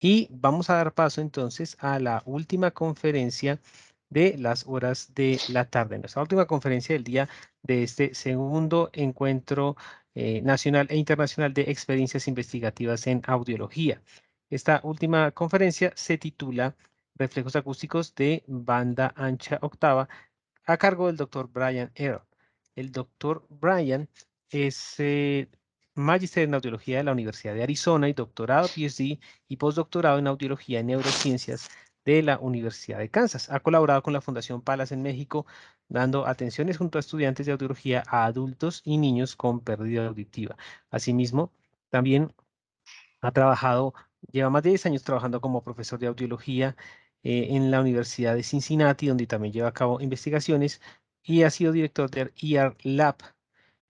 Y vamos a dar paso entonces a la última conferencia de las horas de la tarde. Nuestra última conferencia del día de este segundo encuentro nacional e internacional de experiencias investigativas en audiología. Esta última conferencia se titula Reflejos acústicos de banda ancha octava, a cargo del doctor Brian Earl. El doctor Brian es magíster en audiología de la Universidad de Arizona y doctorado PhD y postdoctorado en audiología y neurociencias de la Universidad de Kansas. Ha colaborado con la Fundación Palas en México, dando atenciones junto a estudiantes de audiología a adultos y niños con pérdida auditiva. Asimismo, también ha trabajado, lleva más de 10 años trabajando como profesor de audiología en la Universidad de Cincinnati, donde también lleva a cabo investigaciones y ha sido director del ER Lab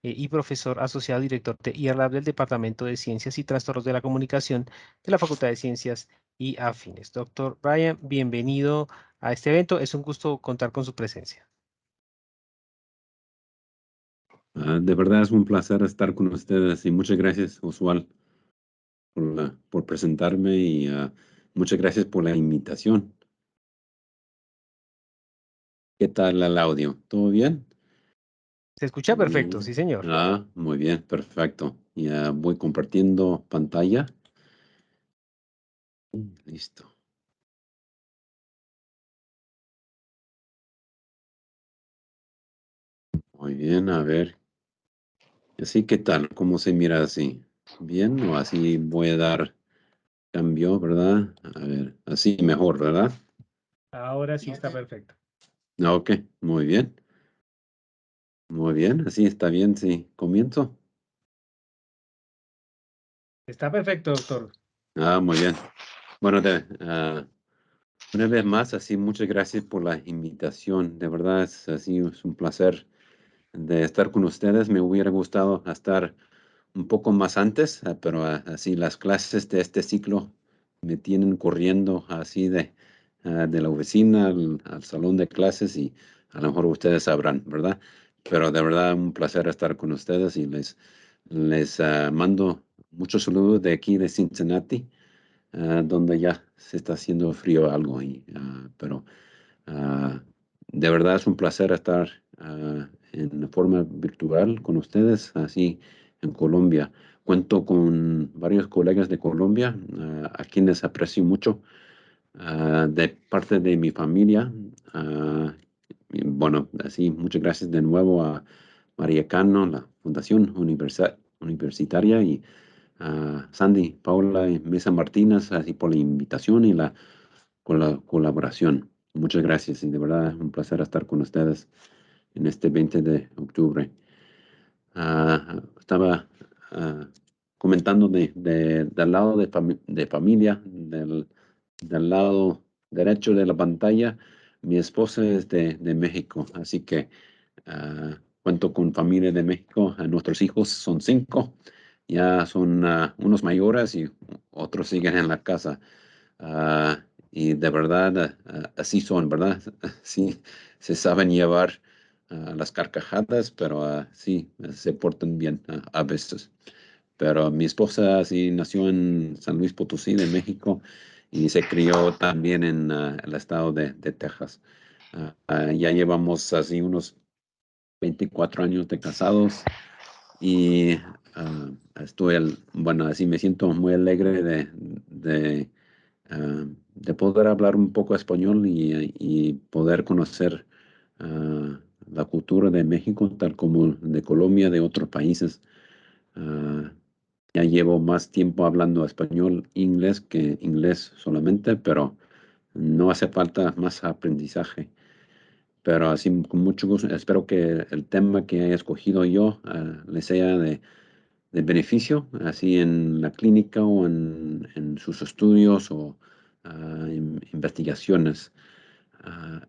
y profesor asociado director de ER Lab del Departamento de Ciencias y Trastornos de la Comunicación de la Facultad de Ciencias y Afines. Doctor Brian, bienvenido a este evento. Es un gusto contar con su presencia. De verdad es un placer estar con ustedes y muchas gracias, Oswald, por presentarme y muchas gracias por la invitación. ¿Qué tal el audio? ¿Todo bien? Se escucha perfecto, sí, Bien. señor. Muy bien, perfecto. Ya voy compartiendo pantalla. Listo. Muy bien, a ver. Así, ¿qué tal? ¿Cómo se mira así? ¿Bien? ¿O así voy a dar cambio, verdad? A ver, así mejor, ¿verdad? Ahora sí está perfecto. Ok, muy bien. Muy bien, así está bien, sí. Comienzo. Está perfecto, doctor. Muy bien. Bueno, una vez más, así, muchas gracias por la invitación. De verdad, es un placer de estar con ustedes. Me hubiera gustado estar un poco más antes, pero así las clases de este ciclo me tienen corriendo así de la oficina al salón de clases y a lo mejor ustedes sabrán, ¿verdad? Pero de verdad, un placer estar con ustedes y les mando muchos saludos de aquí de Cincinnati, donde ya se está haciendo frío algo, pero ah, de verdad es un placer estar en forma virtual con ustedes, así en Colombia. Cuento con varios colegas de Colombia, a quienes aprecio mucho, de parte de mi familia. Y bueno, así muchas gracias de nuevo a María Cano, la Fundación Universitaria, y Sandy, Paula y Mesa Martínez, así por la invitación y con la colaboración. Muchas gracias y de verdad es un placer estar con ustedes en este 20 de octubre. Estaba comentando del lado de familia, del lado derecho de la pantalla. Mi esposa es de México, así que cuento con familia de México. Nuestros hijos son 5, ya son unos mayores y otros siguen en la casa. Y de verdad, así son, ¿verdad? Sí, se saben llevar las carcajadas, pero sí, se portan bien a veces. Pero mi esposa sí nació en San Luis Potosí, de México, y se crió también en el estado de Texas. Ya llevamos así unos 24 años de casados y bueno, así me siento muy alegre de poder hablar un poco español y poder conocer la cultura de México, tal como de Colombia, de otros países. Ah, ya llevo más tiempo hablando español, inglés que inglés solamente, pero no hace falta más aprendizaje. Pero así con mucho gusto, espero que el tema que haya escogido yo les sea de beneficio, así en la clínica o en sus estudios o investigaciones. Ah,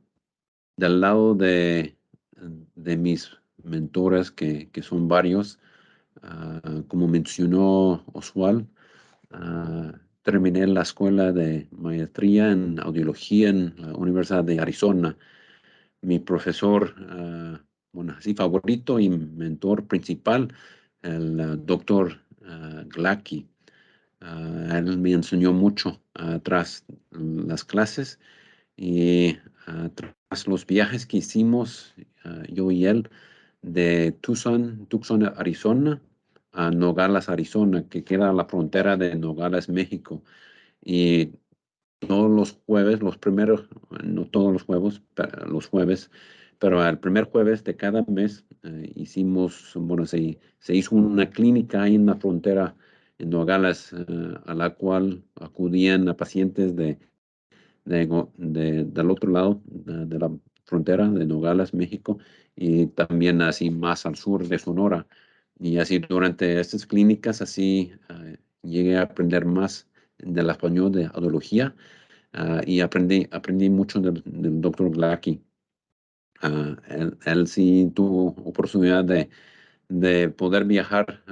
Del lado de mis mentores, que son varios, como mencionó Oswald, terminé la escuela de maestría en audiología en la Universidad de Arizona. Mi profesor, bueno, así favorito y mentor principal, el doctor Glacki. Él me enseñó mucho tras las clases y tras los viajes que hicimos, yo y él, de Tucson, Arizona, a Nogales, Arizona, que queda a la frontera de Nogales, México. Y todos los jueves, los primeros, no todos los jueves, los jueves, pero el primer jueves de cada mes hicimos, bueno, se hizo una clínica ahí en la frontera en Nogales, a la cual acudían a pacientes del otro lado de la frontera de Nogales, México, y también así más al sur de Sonora. Y así durante estas clínicas, así llegué a aprender más del español de audiología. Y aprendí mucho del doctor Blackie. Él sí tuvo oportunidad de poder viajar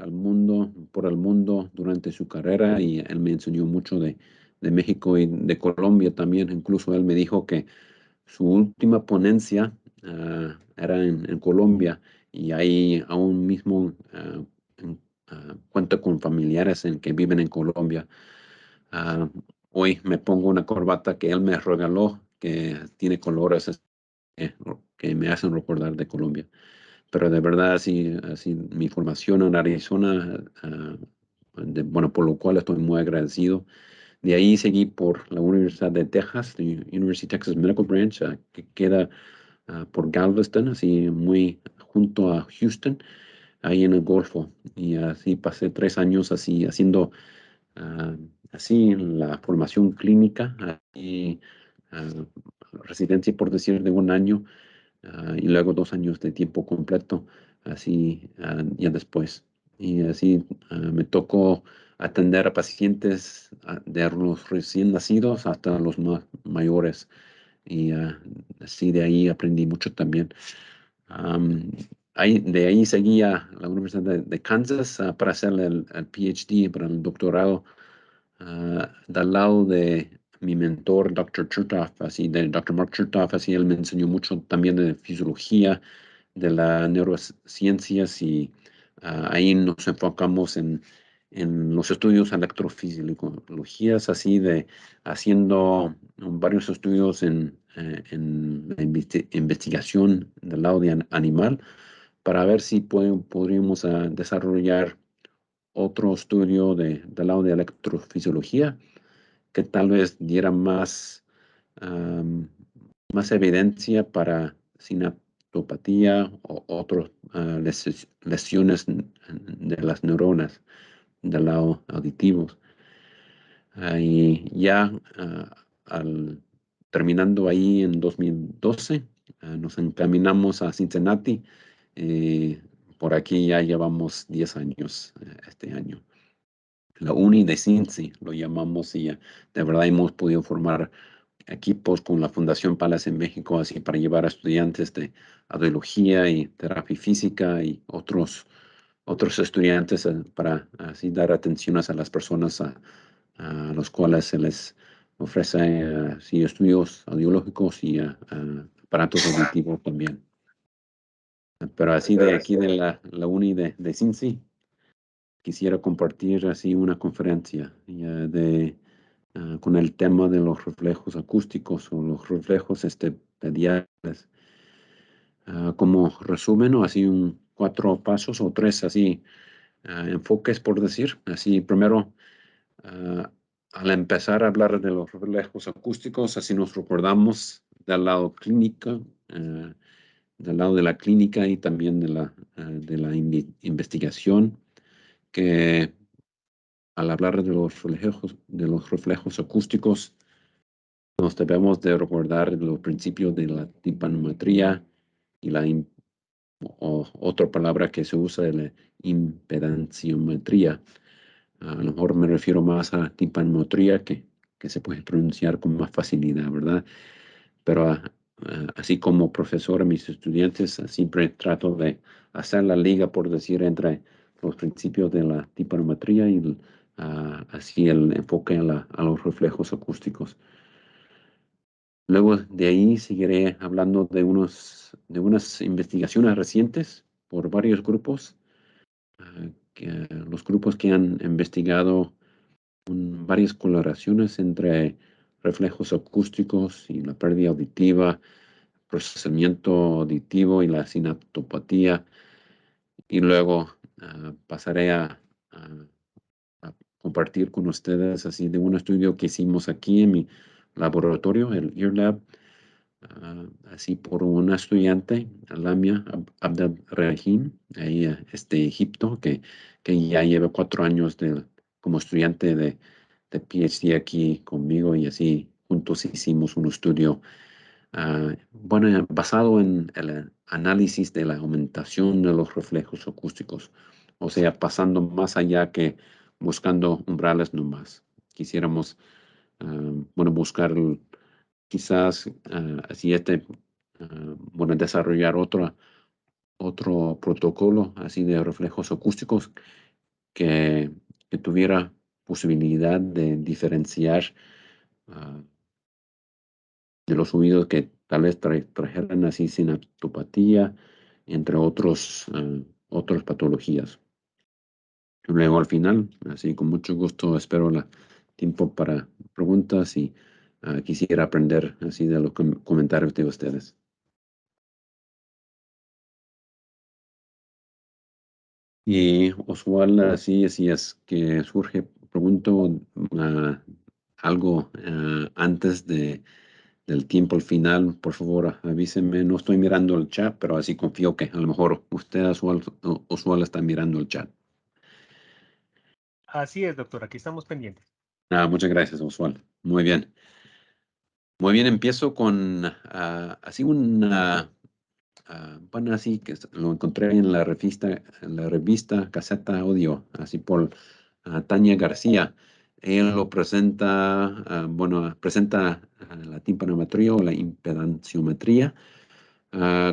por el mundo durante su carrera y él me enseñó mucho de México y de Colombia también. Incluso él me dijo que su última ponencia era en Colombia y ahí aún mismo cuenta con familiares que viven en Colombia. Ah, Hoy me pongo una corbata que él me regaló, que tiene colores que me hacen recordar de Colombia. Pero de verdad, así mi formación en Arizona, bueno, por lo cual estoy muy agradecido. De ahí seguí por la Universidad de Texas, la University of Texas Medical Branch, que queda por Galveston, así muy junto a Houston, ahí en el Golfo. Y así pasé 3 años así haciendo ah, así la formación clínica y ah, residencia por decir de 1 año y luego 2 años de tiempo completo, así ya después. Y así me tocó atender a pacientes de los recién nacidos hasta los más mayores. Y así de ahí aprendí mucho también. Am, de ahí seguí a la Universidad de Kansas para hacer el PhD, para el doctorado, del lado de mi mentor, Dr. Chertoff, así de Dr. Mark Chertoff, así él me enseñó mucho también de fisiología, de las neurociencias y ahí nos enfocamos en los estudios electrofisiologías, así de haciendo varios estudios en la investigación del lado de animal para ver si podríamos desarrollar otro estudio del lado de electrofisiología que tal vez diera am, más evidencia para sinaptopatía o otras lesiones de las neuronas del lado auditivo. Y ya terminando ahí en 2012, nos encaminamos a Cincinnati. Por aquí ya llevamos 10 años este año. La Uni de Cincy lo llamamos y de verdad hemos podido formar equipos con la Fundación Palas en México, así para llevar a estudiantes de audiología y terapia física y otros estudiantes para así dar atención a las personas a los cuales se les ofrece sí, estudios audiológicos y aparatos auditivos también. Pero así de aquí de la Uni de Cincy, quisiera compartir así una conferencia con el tema de los reflejos acústicos o los reflejos pediales. Como resumen o así 4 pasos o 3 así enfoques por decir. Así primero, ah, al empezar a hablar de los reflejos acústicos, así nos recordamos del lado clínico, del lado de la clínica y también de la investigación, que al hablar de los reflejos acústicos, nos debemos de recordar los principios de la timpanometría y otra palabra que se usa es la impedanciometría. A lo mejor me refiero más a timpanometría que se puede pronunciar con más facilidad, ¿verdad? Pero así como profesor a mis estudiantes, siempre trato de hacer la liga, por decir, entre los principios de la timpanometría y así el enfoque a los reflejos acústicos. Luego de ahí seguiré hablando de unas investigaciones recientes por varios grupos, los grupos que han investigado varias coloraciones entre reflejos acústicos y la pérdida auditiva, procesamiento auditivo y la sinaptopatía. Y luego pasaré a- a compartir con ustedes así de un estudio que hicimos aquí en mi laboratorio, el Ear Lab, así por una estudiante, Lamia Abdel Rahim, ahí de Egipto, que ya lleva 4 años como estudiante de PhD aquí conmigo y así juntos hicimos un estudio bueno, basado en el análisis de la aumentación de los reflejos acústicos, o sea, pasando más allá que buscando umbrales nomás. Quisiéramos, bueno, buscar quizás así bueno, desarrollar otro protocolo así de reflejos acústicos que, que tuviera posibilidad de diferenciar ah, de los oídos que tal vez trajeran así sinaptopatía, entre otras patologías. Luego al final, así con mucho gusto espero el tiempo para preguntas y quisiera aprender así de los comentarios de ustedes. Y Oswald, así es que surge, pregunto algo antes del tiempo al final, por favor, avísenme. No estoy mirando el chat, pero así confío que a lo mejor usted, Oswald, está mirando el chat. Así es, doctor, aquí estamos pendientes. Muchas gracias, Oswald. Muy bien. Muy bien, empiezo con así bueno, así que lo encontré en la revista Caseta Audio, así por Tania García. Él lo presenta, bueno, presenta la timpanometría o la impedanciometría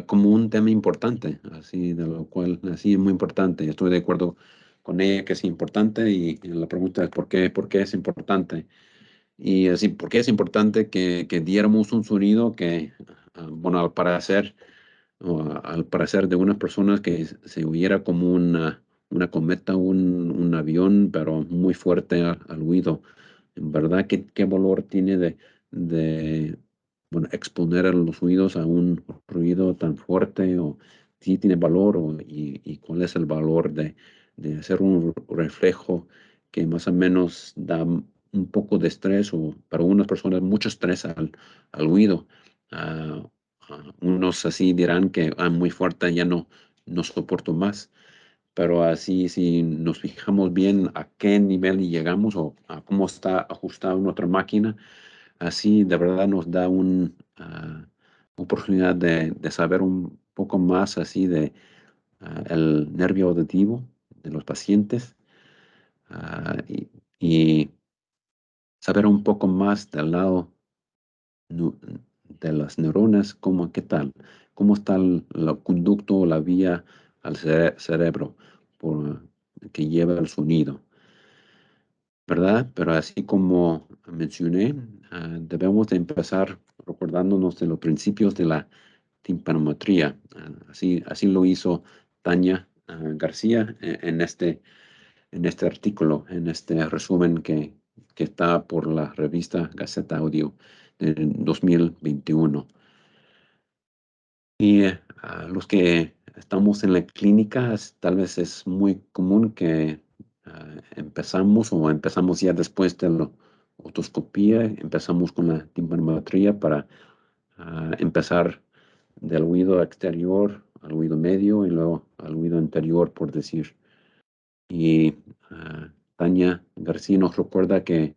como un tema importante, así de lo cual, así es muy importante. Estoy de acuerdo con ella que es importante y la pregunta es ¿por qué es importante? Y así, ¿por qué es importante que diéramos un sonido que, bueno, al parecer de unas personas que se hubiera como una cometa, un avión, pero muy fuerte al oído? En verdad, ¿qué valor tiene de, bueno, exponer a los oídos a un ruido tan fuerte? ¿O si tiene valor? Y cuál es el valor de hacer un reflejo que más o menos da un poco de estrés o para unas personas mucho estrés al oído? Ah, Unos así dirán que muy fuerte, ya no soporto más, pero así si nos fijamos bien a qué nivel llegamos o a cómo está ajustada nuestra máquina, así de verdad nos da oportunidad de saber un poco más así de el nervio auditivo de los pacientes, y saber un poco más del lado nu- de las neuronas, qué tal, cómo está el conducto o la vía al cerebro que lleva el sonido, ¿verdad? Pero así como mencioné, debemos de empezar recordándonos de los principios de la timpanometría. Así lo hizo Tania García en este artículo, en este resumen que está por la revista Gaceta Audio en 2021. Y a los que estamos en la clínica, tal vez es muy común que empezamos ya después de la otoscopía, empezamos con la timpanometría para empezar del oído exterior al oído medio y luego al oído interior, por decir. Y Tania García nos recuerda que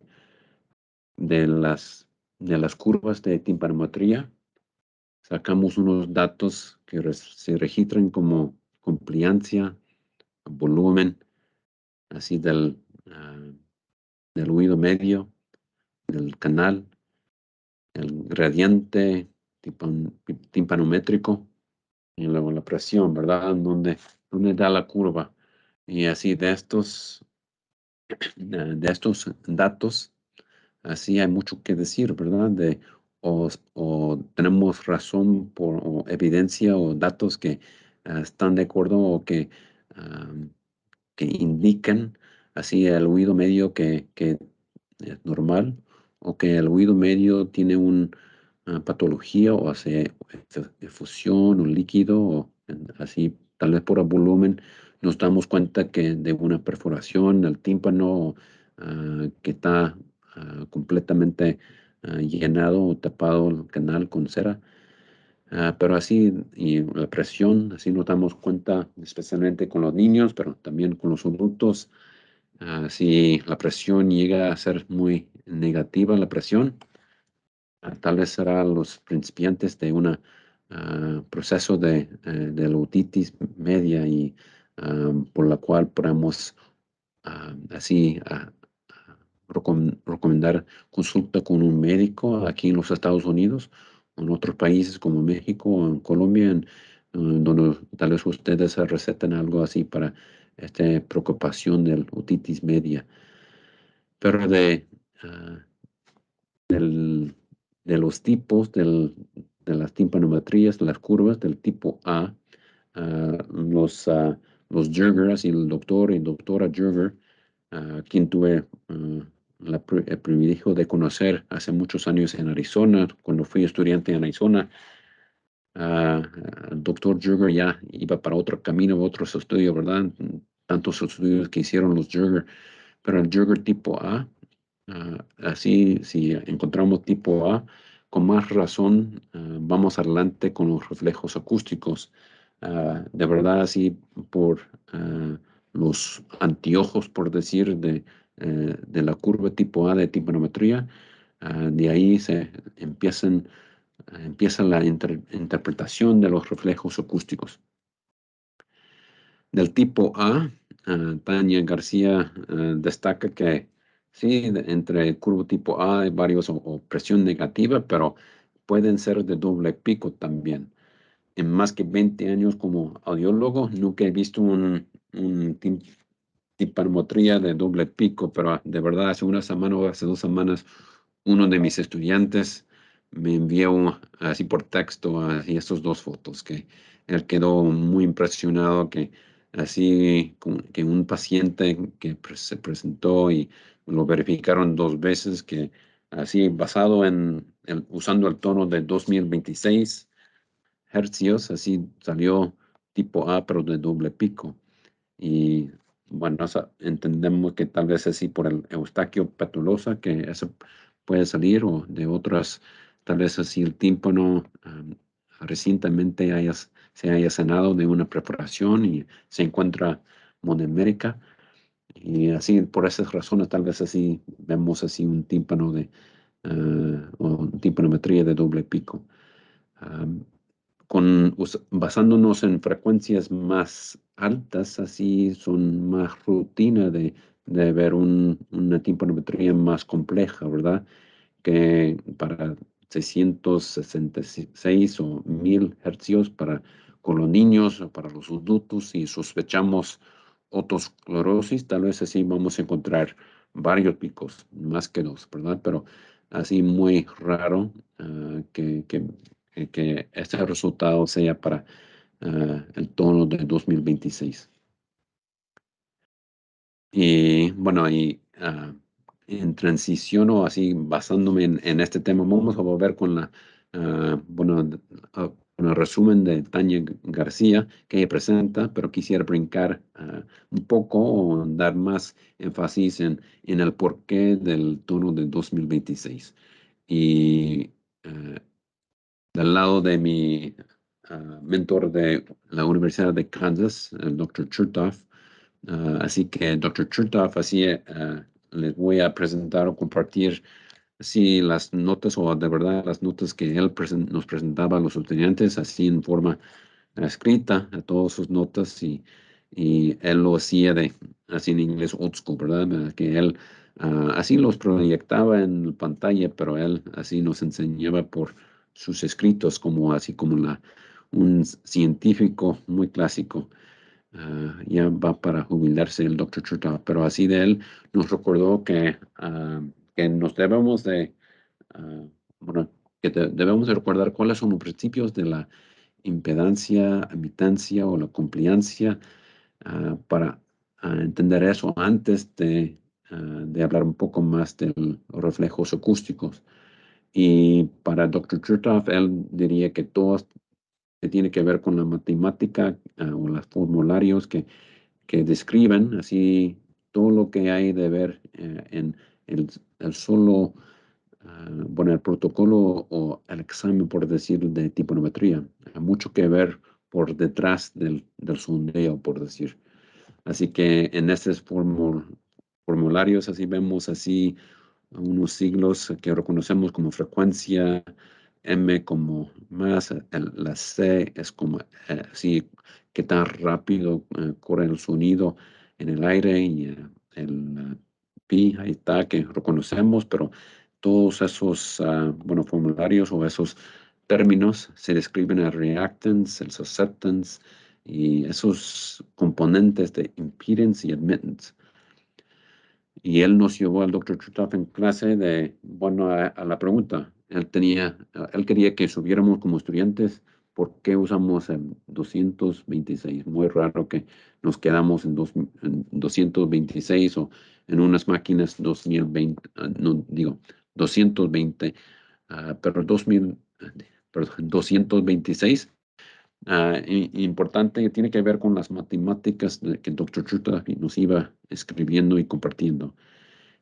de las curvas de timpanometría sacamos unos datos que se registran como compliancia, volumen, así del oído medio, del canal, el gradiente timpanométrico y luego la presión, ¿verdad? Donde da la curva. Y así de estos datos, así hay mucho que decir, ¿verdad? O tenemos razón o evidencia o datos que están de acuerdo o que indican así el oído medio que es normal, o que el oído medio tiene una patología o hace efusión o líquido, o así tal vez por el volumen nos damos cuenta que de una perforación al tímpano que está completamente llenado o tapado el canal con cera. Pero así, y la presión, así nos damos cuenta, especialmente con los niños, pero también con los adultos. Si la presión llega a ser muy negativa, la presión, tal vez será los principiantes de un proceso de la otitis media y por la cual podemos así recomendar consulta con un médico aquí en los Estados Unidos, o en otros países como México o en Colombia, donde tal vez ustedes recetan algo así para esta preocupación del otitis media. Pero del- de los tipos de las timpanometrías, las curvas del tipo A, los Jurger, así el doctor y doctora Jurger, quien tuve el privilegio de conocer hace muchos años en Arizona, cuando fui estudiante en Arizona. El doctor Jurger ya iba para otro camino, otros estudios, ¿verdad? Tantos estudios que hicieron los Jurger, pero el Jurger tipo A, así si encontramos tipo A, con más razón vamos adelante con los reflejos acústicos. De verdad, así por los anteojos, por decir, de la curva tipo A de timpanometría, de ahí empieza la interpretación de los reflejos acústicos. Del tipo A, Tania García destaca que sí, entre el curvo tipo A hay varios o presión negativa, pero pueden ser de doble pico también. En más que 20 años como audiólogo, nunca he visto un timpanometría de doble pico, pero de verdad hace una semana o hace 2 semanas, uno de mis estudiantes me envió así por texto así estas dos fotos que él quedó muy impresionado que así que un paciente que se presentó y lo verificaron 2 veces que así basado usando el tono de 2026 hercios, así salió tipo A pero de doble pico. Y bueno, entendemos que tal vez así por el Eustaquio petulosa, que eso puede salir, o de otras, tal vez así el tímpano recientemente se haya sanado de una perforación y se encuentra monomérica. Y así, por esas razones, tal vez así vemos así un tímpano o timpanometría de doble pico. Am, basándonos en frecuencias más altas, así son más rutina de ver una timpanometría más compleja, ¿verdad? Que para 666 o 1000 hercios con los niños o para los adultos, si sospechamos otosclerosis, tal vez así vamos a encontrar varios picos, más que dos, ¿verdad? Pero así muy raro que este resultado sea para el tono de 2026. Y bueno, en transición o así basándome en este tema, vamos a volver con con el resumen de Tania García que ella presenta, pero quisiera brincar un poco o dar más énfasis en el porqué del tono de 2026. Y del lado de mi mentor de la Universidad de Kansas, el Dr. Chertoff. Así que, Dr. Chertoff, así les voy a presentar o compartir así las notas o de verdad las notas que él nos presentaba a los estudiantes, así en forma escrita, a todas sus notas y él lo hacía así en inglés old school, ¿verdad? Que él así los proyectaba en pantalla, pero él así nos enseñaba por sus escritos así como un científico muy clásico. Ya va para jubilarse el Dr. Chertoff, pero así de él nos recordó que nos debemos ah, bueno, que debemos de recordar cuáles son los principios de la impedancia, admitancia o la compliancia para entender eso antes de de hablar un poco más de los reflejos acústicos. Y para el Dr. Chertoff, él diría que todo que tiene que ver con la matemática o los formularios que describen así todo lo que hay de ver en el solo, bueno, el protocolo o el examen, por decir, de tiponometría. Hay mucho que ver por detrás del sondeo, por decir. Así que en estos formularios así vemos así unos siglos que reconocemos como frecuencia, M como más, la C es como así qué tan rápido corre el sonido en el aire y el pi, ahí está, que reconocemos, pero todos esos bueno, formularios o esos términos se describen el reactance, el susceptance y esos componentes de impedance y admittance. Y él nos llevó al Dr. Chutaf en clase de, bueno, a la pregunta. Él quería que subiéramos como estudiantes por qué usamos el 226. Muy raro que nos quedamos en 226 o en unas máquinas 2020, no digo 220, pero 226. Importante, tiene que ver con las matemáticas que el Dr. Chutaf nos iba escribiendo y compartiendo.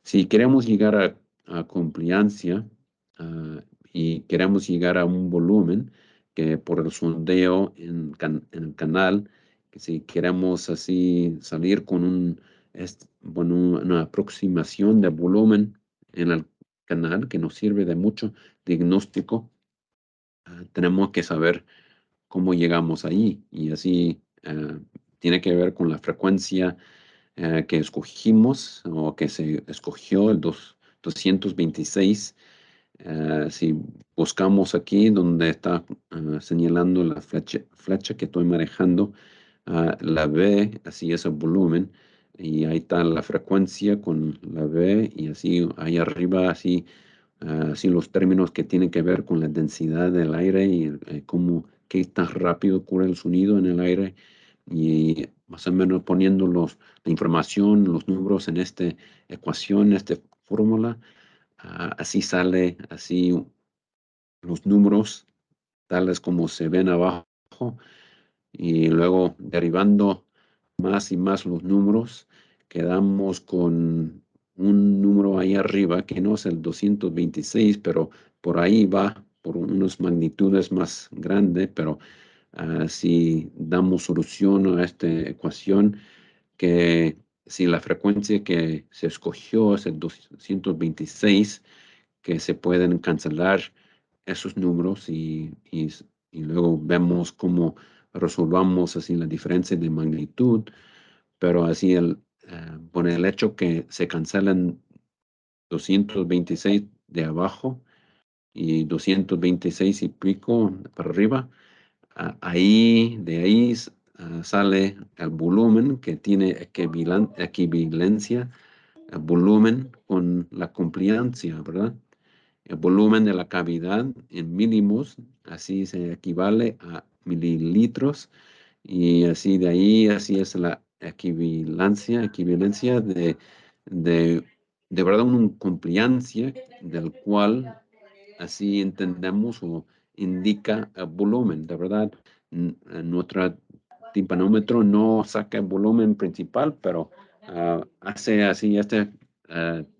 Si queremos llegar a compliancia y queremos llegar a un volumen que por el sondeo en el canal, que si queremos así salir con bueno, una aproximación de volumen en el canal que nos sirve de mucho diagnóstico, tenemos que saber cómo llegamos ahí y así tiene que ver con la frecuencia que escogimos o que se escogió, el 226. Si buscamos aquí donde está señalando la flecha que estoy manejando, la B, así es el volumen, y ahí está la frecuencia con la B, y así ahí arriba, así los términos que tienen que ver con la densidad del aire y qué tan rápido ocurre el sonido en el aire y más o menos poniendo la información, los números en esta ecuación, esta fórmula, así sale, así los números tales como se ven abajo y luego derivando más y más los números, quedamos con un número ahí arriba que no es el 226, pero por ahí va por unas magnitudes más grandes, pero si damos solución a esta ecuación, que si la frecuencia que se escogió es el 226, que se pueden cancelar esos números y luego vemos cómo resolvamos así la diferencia de magnitud, pero así por el hecho que se cancelan 226 de abajo y 226 y pico para arriba, de ahí sale el volumen que tiene equivalencia, el volumen con la compliancia, ¿verdad? El volumen de la cavidad en mínimos, así se equivale a mililitros y así de ahí, así es la equivalencia de, de verdad una compliancia del cual así entendemos o indica el volumen. De verdad, nuestro timpanómetro no saca el volumen principal, pero hace así este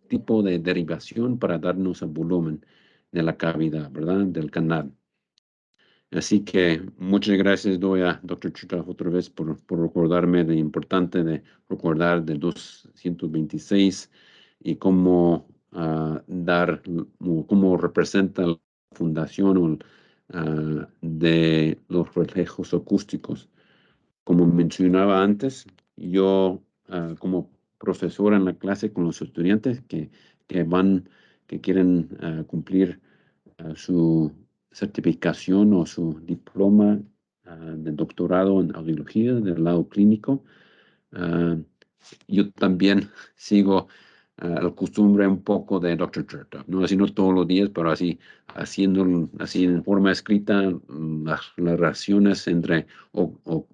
tipo de derivación para darnos el volumen de la cavidad, ¿verdad? Del canal. Así que muchas gracias doy a Dr. Chutaf otra vez por recordarme de importante de recordar del 226 y cómo cómo representa la fundación de los reflejos acústicos. Como mencionaba antes, yo como profesor en la clase con los estudiantes que quieren cumplir su certificación o su diploma de doctorado en audiología del lado clínico. Ah, yo también sigo la costumbre un poco de Dr. Chertoff, no así no todos los días, pero así haciendo así en forma escrita las relaciones entre o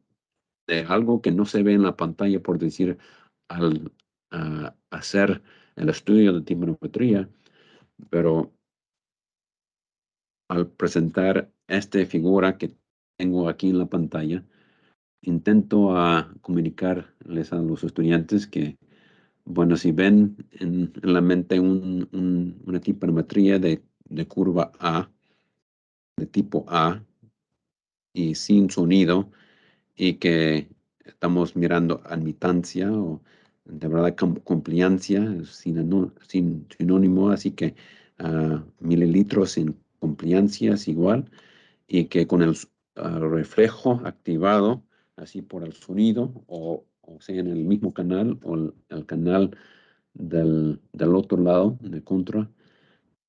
de algo que no se ve en la pantalla, por decir, al hacer el estudio de timbre, pero al presentar esta figura que tengo aquí en la pantalla, intento comunicarles a los estudiantes que, bueno, si ven en la mente una timbre de curva A, de tipo A, y sin sonido, y que estamos mirando admitancia o de verdad compliancia, sin sinónimo, así que mililitros en compliancia es igual, y que con el reflejo activado, así por el sonido, o sea en el mismo canal o el canal del otro lado, de contra,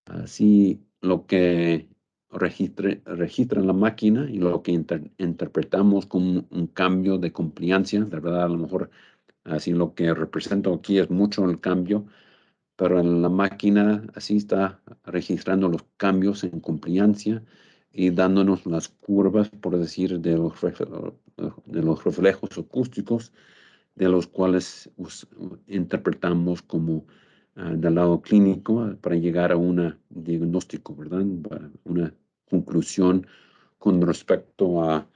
así lo que registra la máquina y lo que interpretamos como un cambio de compliancia, de verdad, a lo mejor así lo que represento aquí es mucho el cambio, pero en la máquina así está registrando los cambios en compliancia y dándonos las curvas, por decir, de los reflejos acústicos, de los cuales interpretamos como del lado clínico para llegar a un diagnóstico, ¿verdad? Una conclusión con respecto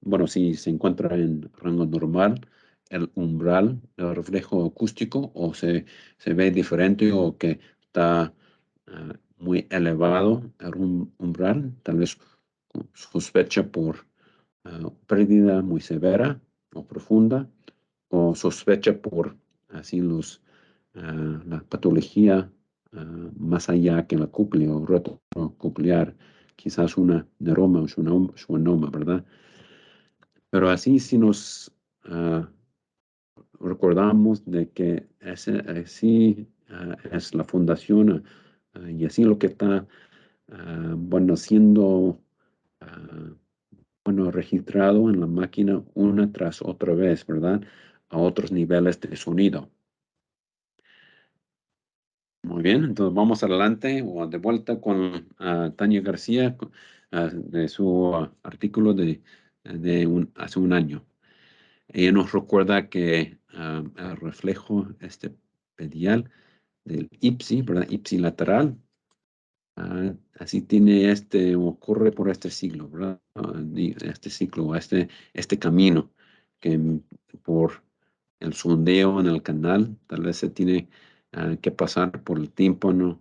bueno, si se encuentra en rango normal, el umbral del reflejo acústico, o se ve diferente o que está muy elevado el umbral, tal vez sospecha por pérdida muy severa o profunda, o sospecha por así la patología más allá que la cóclea o retrococlear, quizás una neuroma o schwannoma, ¿verdad? Pero así si nos recordamos de que así es la fundación y así lo que está, bueno, siendo bueno, registrado en la máquina una tras otra vez, ¿verdad? A otros niveles de sonido. Muy bien, entonces vamos adelante o de vuelta con Tania García de su artículo de hace un año. Ella nos recuerda que el reflejo pedial del IPSI, ¿verdad? IPSI lateral, así tiene ocurre por este siglo, ¿verdad? Este ciclo, este camino, que por el sondeo en el canal, tal vez se tiene que pasar por el tímpano,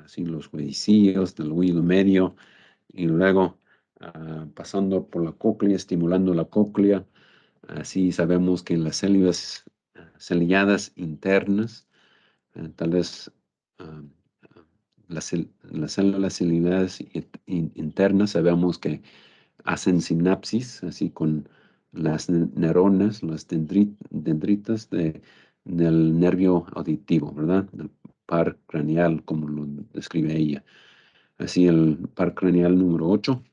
así los huesicillos del oído medio, y luego pasando por la cóclea, estimulando la cóclea. Así sabemos que en las células ciliadas internas, tal vez ah, las células ciliadas internas, sabemos que hacen sinapsis, así con las neuronas, las dendritas del nervio auditivo, ¿verdad? El par craneal, como lo describe ella. Así el par craneal número 8,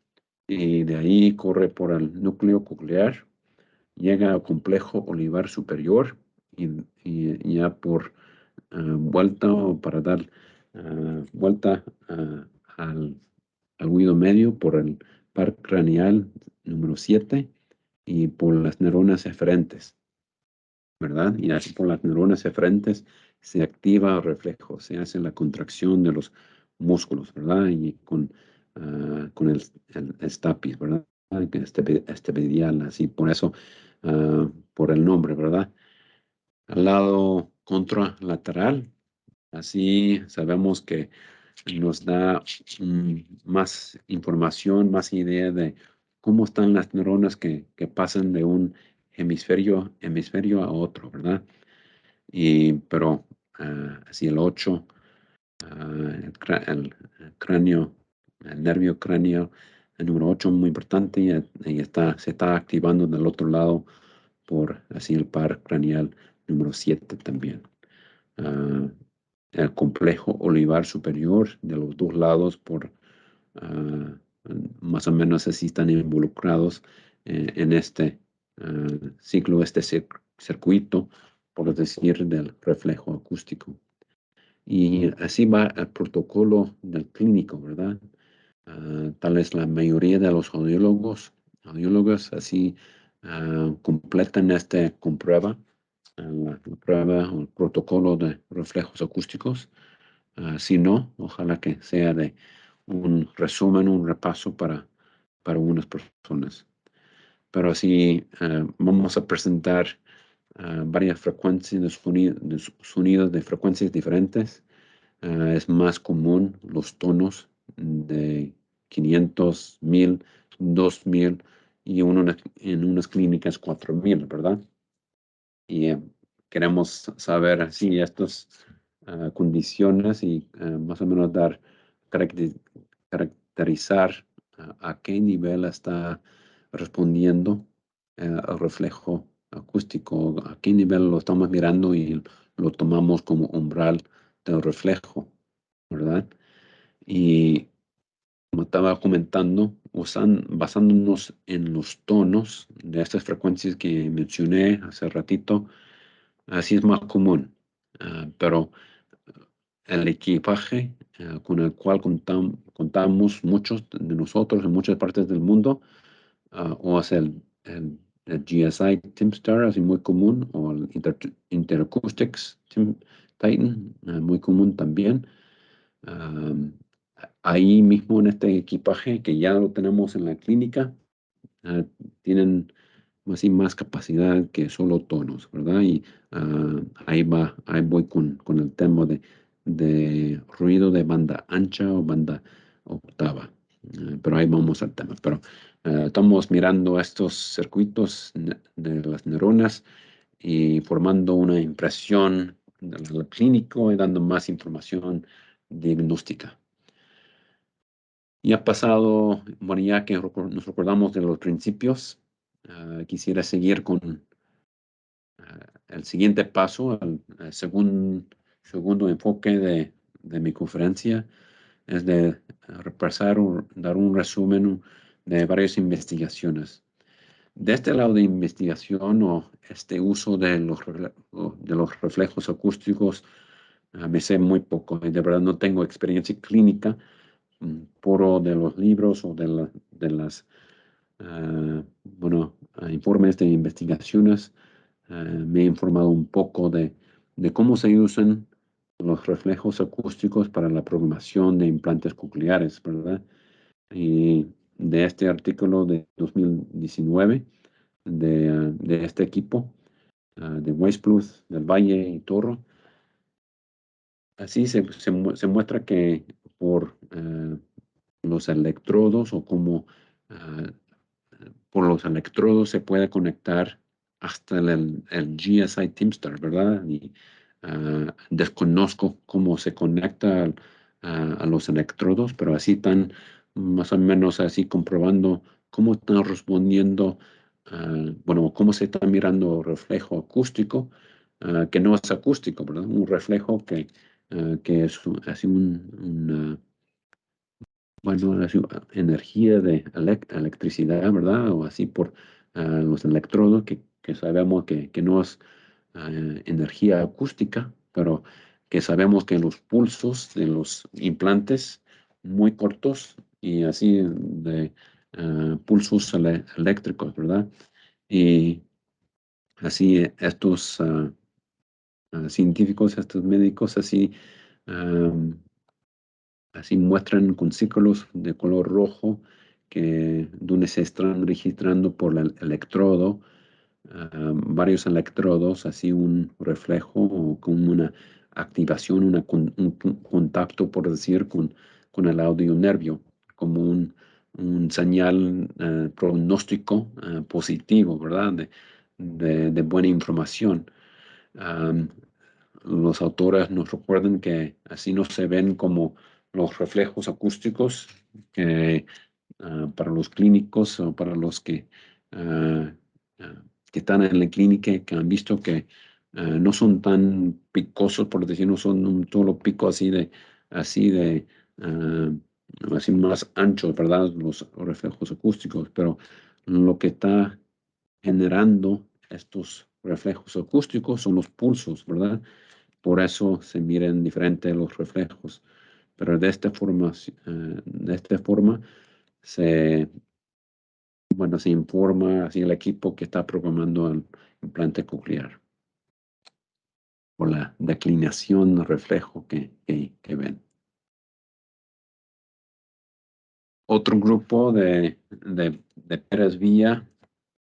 y de ahí corre por el núcleo coclear, llega al complejo olivar superior y ya por vuelta o para dar vuelta al, al oído medio por el par craneal número 7 y por las neuronas eferentes, ¿verdad? Y así por las neuronas eferentes se activa el reflejo, se hace la contracción de los músculos, ¿verdad? Y con el stapes, ¿verdad? Este pedial, así, por eso, por el nombre, ¿verdad? Al lado contralateral, así sabemos que nos da más información, más idea de cómo están las neuronas que pasan de un hemisferio a otro, ¿verdad? Pero así el 8, el cráneo, el nervio cráneo, el número 8 muy importante, y se está activando del otro lado por así el par craneal número 7 también. Ah, el complejo olivar superior de los dos lados por ah, más o menos así están involucrados en este ciclo, este circuito, por decir, del reflejo acústico. Y así va el protocolo del clínico, ¿verdad? Tal vez la mayoría de los audiólogos así completan comprueba, la prueba o el protocolo de reflejos acústicos. Si no, ojalá que sea de un resumen, un repaso para unas personas. Pero sí, vamos a presentar varias frecuencias de sonidos de frecuencias diferentes. Es más común los tonos de 500, 1000, 2000 y en unas clínicas 4000, ¿verdad? Y queremos saber si estas condiciones y más o menos caracterizar a qué nivel está respondiendo el reflejo acústico, a qué nivel lo estamos mirando y lo tomamos como umbral del reflejo, ¿verdad? Y como estaba comentando, basándonos en los tonos de estas frecuencias que mencioné hace ratito, así es más común. Pero el equipaje con el cual contamos muchos de nosotros en muchas partes del mundo, o es el GSI Timstar, así muy común, o el Interacoustics Titan, muy común también. Um, Ahí mismo en este equipaje que ya lo tenemos en la clínica, tienen así más capacidad que solo tonos, ¿verdad? Y ahí voy con el tema de ruido de banda ancha o banda octava. Pero ahí vamos al tema. Pero estamos mirando estos circuitos de las neuronas y formando una impresión del clínico y dando más información diagnóstica. Y ha pasado, bueno, ya que nos recordamos de los principios, quisiera seguir con el siguiente paso, el segundo enfoque de mi conferencia, es de repasar o dar un resumen de varias investigaciones. De este lado de investigación o este uso de los reflejos acústicos, me sé muy poco y de verdad no tengo experiencia clínica, puro de los libros o de las informes de investigaciones. Me he informado un poco de cómo se usan los reflejos acústicos para la programación de implantes cocleares, ¿verdad? Y de este artículo de 2019 de este equipo, de Weisbluth, del Valle y Toro, así se muestra que por los electrodos o como por los electrodos se puede conectar hasta el GSI Timstar, ¿verdad? Y desconozco cómo se conecta a los electrodos, pero así están más o menos así comprobando cómo están respondiendo, bueno, cómo se está mirando reflejo acústico, que no es acústico, ¿verdad? Un reflejo que es así una bueno, energía de electricidad, ¿verdad? O así por los electrodos, que sabemos que no es energía acústica, pero que sabemos que los pulsos de los implantes muy cortos y así de pulsos eléctricos, ¿verdad? Y así estos científicos, estos médicos, así muestran con círculos de color rojo que donde se están registrando por el electrodo, varios electrodos, así un reflejo o como una activación, un contacto, por decir, con el audionervio, como un señal pronóstico positivo, ¿verdad? De buena información. Um, los autores nos recuerdan que así no se ven como los reflejos acústicos que para los clínicos o para los ah, que están en la clínica, que han visto que no son tan picosos, por decir, no son un solo pico así de, ah, así más anchos, ¿verdad? Los reflejos acústicos, pero lo que está generando estos reflejos acústicos son los pulsos, ¿verdad? Por eso se miran diferentes los reflejos. Pero de esta forma se informa así el equipo que está programando el implante coclear. por la declinación, reflejo que ven. Otro grupo de Pérez Villa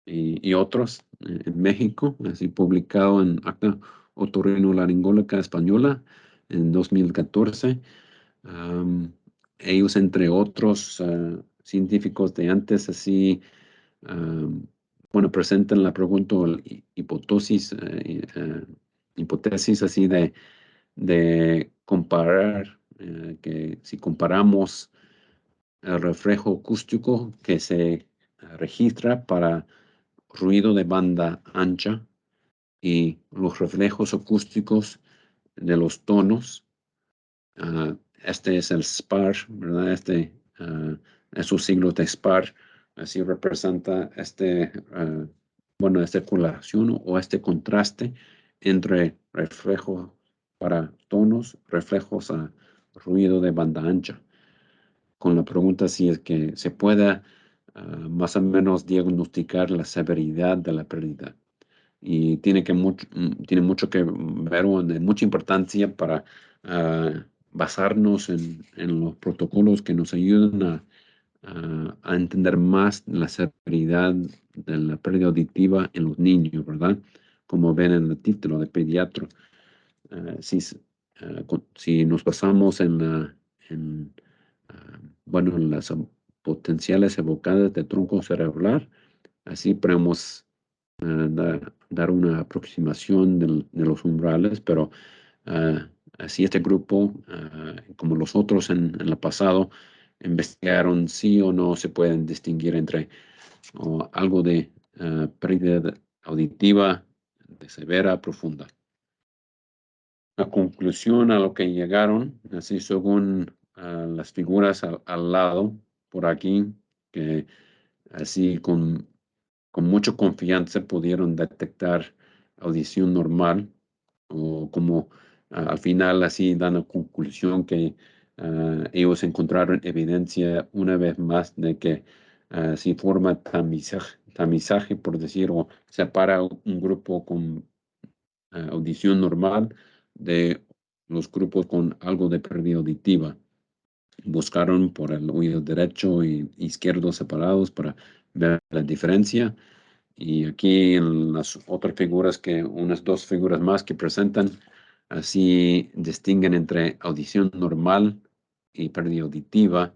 y otros en México, así publicado en Acta Otorrinolaringóloga Española en 2014. Ellos, entre otros científicos de antes, así, bueno, presentan la pregunta o la hipótesis así de comparar, que si comparamos el reflejo acústico que se registra para ruido de banda ancha y los reflejos acústicos de los tonos. Este es el SPAR, ¿verdad? Esos siglos de SPAR, así representa esta correlación o este contraste entre reflejos para tonos, reflejos a ruido de banda ancha. Con la pregunta si es que se pueda más o menos diagnosticar la severidad de la pérdida. Y tiene mucho que ver o de mucha importancia para basarnos en los protocolos que nos ayudan a entender más la severidad de la pérdida auditiva en los niños, ¿verdad? Como ven en el título de pediatra. Si nos basamos en, en las potenciales evocadas de tronco cerebral, así podemos dar una aproximación de los umbrales, pero así este grupo, como los otros en el pasado, investigaron si o no se pueden distinguir entre algo de pérdida auditiva de severa a profunda. La conclusión a lo que llegaron, así según las figuras al lado, por aquí, que así con mucha confianza pudieron detectar audición normal o como al final así dan la conclusión que ellos encontraron evidencia una vez más de que si forma tamizaje, por decir, o separa un grupo con audición normal de los grupos con algo de pérdida auditiva. Buscaron por el oído derecho y izquierdo separados para ver la diferencia. Y aquí en las otras figuras, unas dos figuras más que presentan, así distinguen entre audición normal y pérdida auditiva,